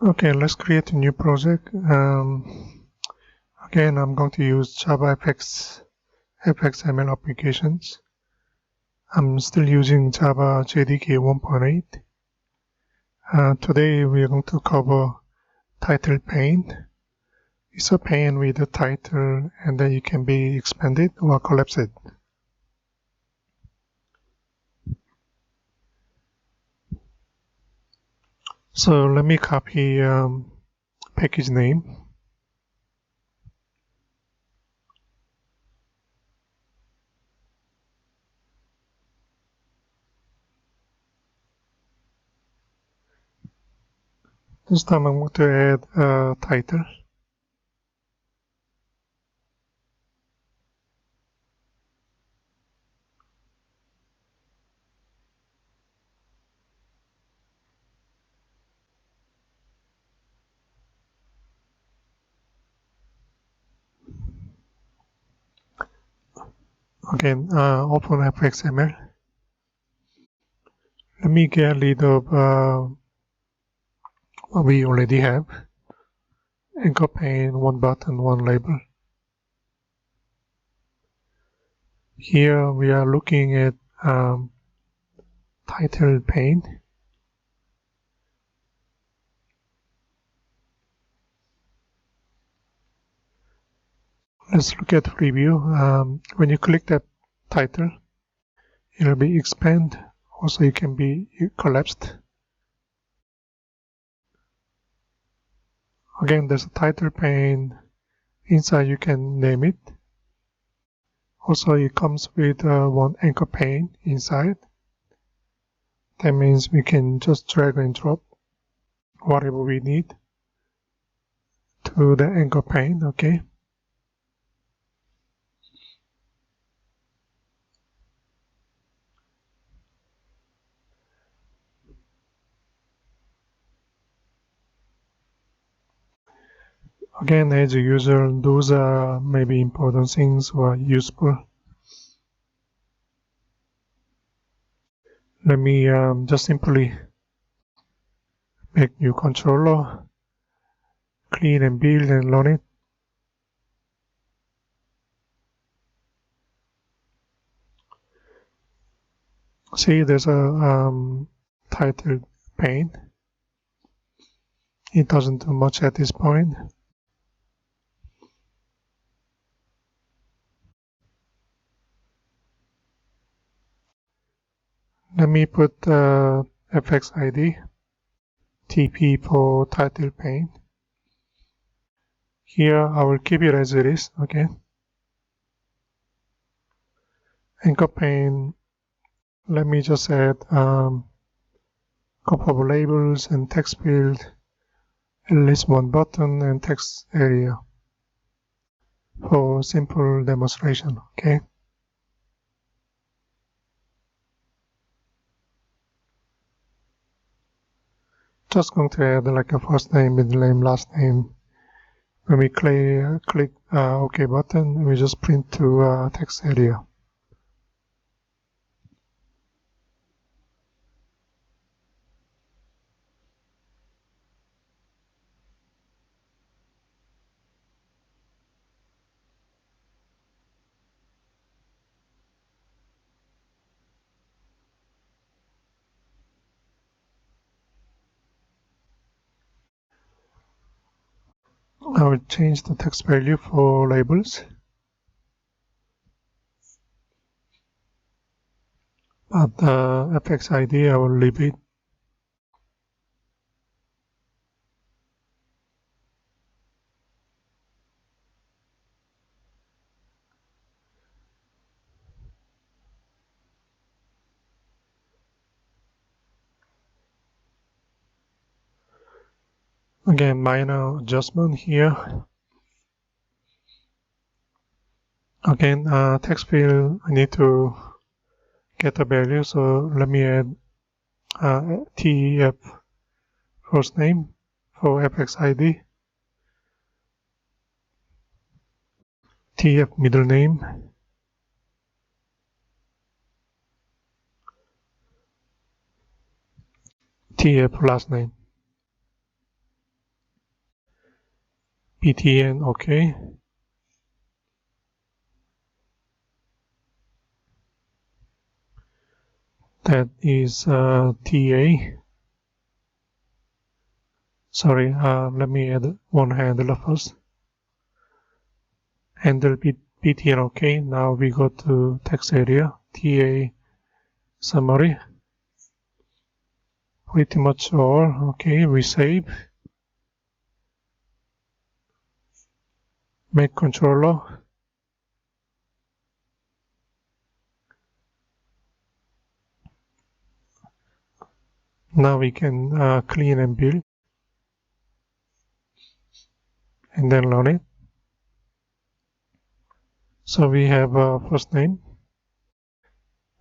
Okay, let's create a new project. Again, I'm going to use JavaFX FXML applications. I'm still using Java JDK 1.8. Today we are going to cover TitledPane. It's a pane with a title, and then it can be expanded or collapsed. So let me copy package name. This time I'm going to add a title. Again, open FXML. Let me get rid of what we already have. Anchor pane, one button, one label. Here we are looking at title pane. Let's look at the preview. When you click that title, it will be expand. Also, it can be collapsed. Again, there's a title pane. Inside, you can name it. Also, it comes with one anchor pane inside. That means we can just drag and drop whatever we need to the anchor pane. Okay. Again, as a user, those are maybe important things or useful. Let me just simply make new controller, clean and build and run it. See, there's a title pane. It doesn't do much at this point. Let me put FX ID, TP for title pane. Here I will keep it as it is. Okay. Anchor pane. Let me just add couple of labels and text field, at least one button and text area for simple demonstration. Okay. Just going to add like a first name, middle name, last name. When we click OK button, we just print to text area. I will change the text value for labels. But FX ID, I will leave it. Again, minor adjustment here. Again, text field, I need to get a value, so let me add TF first name for FX ID, TF middle name, TF last name. btn, okay. That is ta. Sorry, let me add one handler first. Handle btn, okay. Now we go to text area, ta summary. Pretty much all, okay. We save. Make controller. Now we can clean and build and then run it. So we have first name.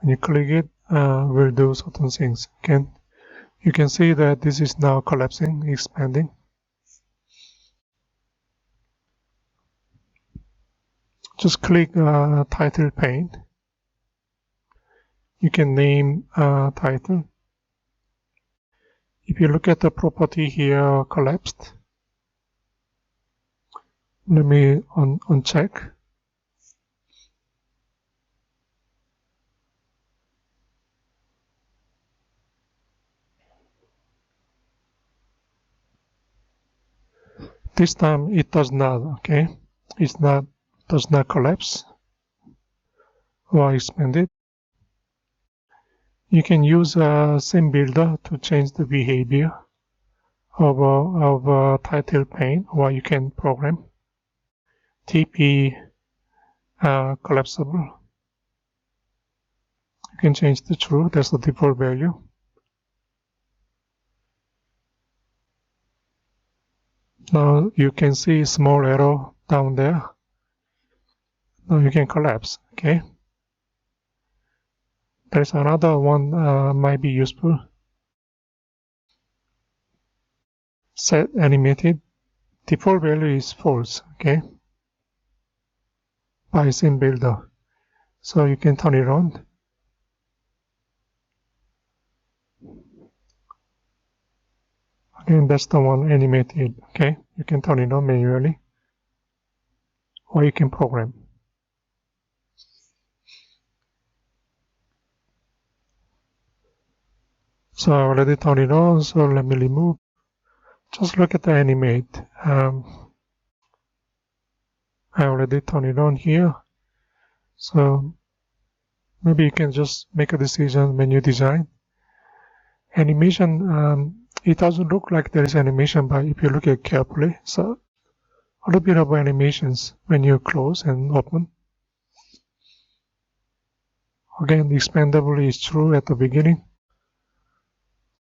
When you click it, we'll do certain things. Again, you can see that this is now collapsing, expanding. Just click title pane. You can name title. If you look at the property here, collapsed. Let me uncheck. This time it does not, okay? Does not collapse or expand it. You can use same builder to change the behavior of title pane, or you can program TP collapsible. You can change the true, that's the default value. Now you can see small arrow down there. Now you can collapse, okay? There's another one might be useful. Set animated. Default value is false, okay? By sim builder. So you can turn it on. Again, that's the one animated, okay? You can turn it on manually, or you can program. So I already turned it on, so let me remove. Just look at the animate. I already turned it on here. So maybe you can just make a decision when you design. Animation, it doesn't look like there is animation, but if you look at it carefully, so a little bit of animations when you close and open. Again, the expandable is true at the beginning.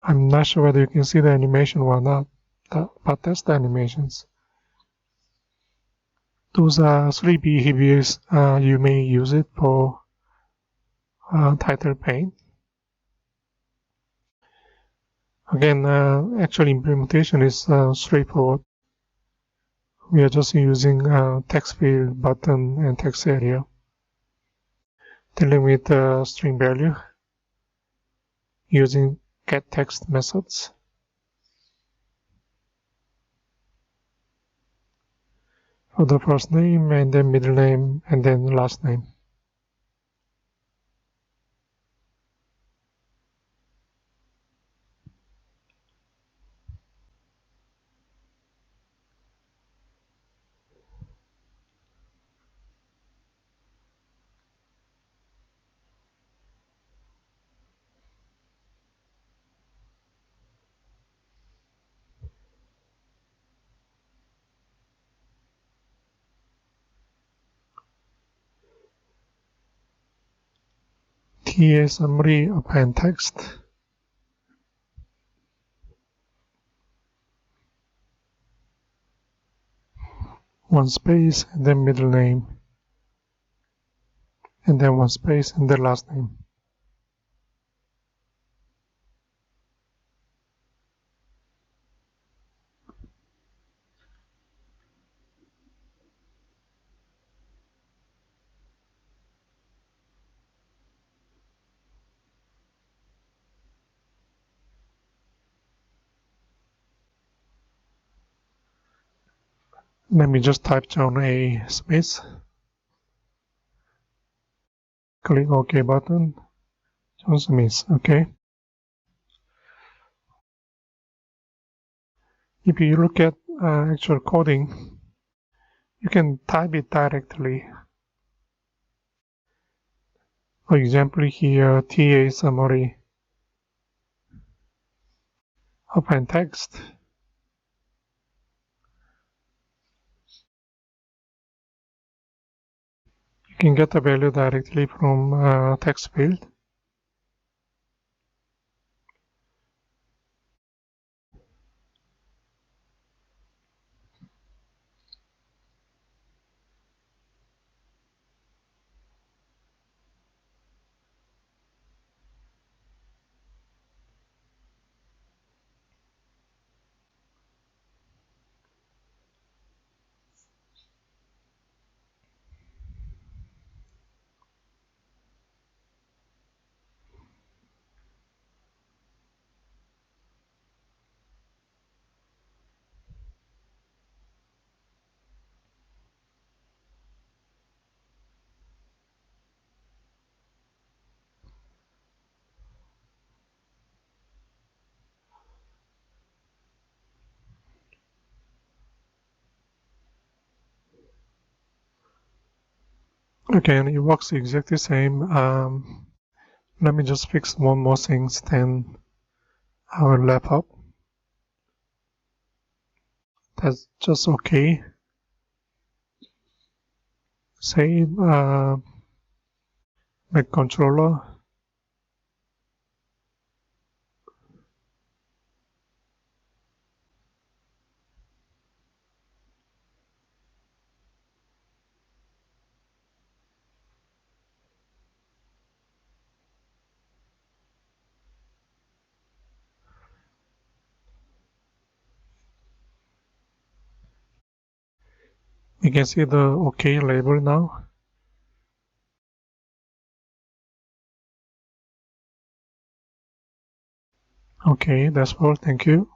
I'm not sure whether you can see the animation or not, but that's the animations. Those are three behaviors you may use it for title pane. Again, actual implementation is straightforward. We are just using text field, button, and text area. Dealing with string value using getText methods. For the first name, and then middle name, and then last name. TA summary append text. One space, and then middle name, and then one space, and then last name. Let me just type John A. Smith. Click OK button. John Smith. Okay. If you look at actual coding, you can type it directly. For example, here TA summary, open text. You can get the value directly from text field. Again, it works exactly the same. Let me just fix one more thing, then our laptop. That's just okay. Save Mac controller. You can see the OK label now. Okay, that's all. Thank you.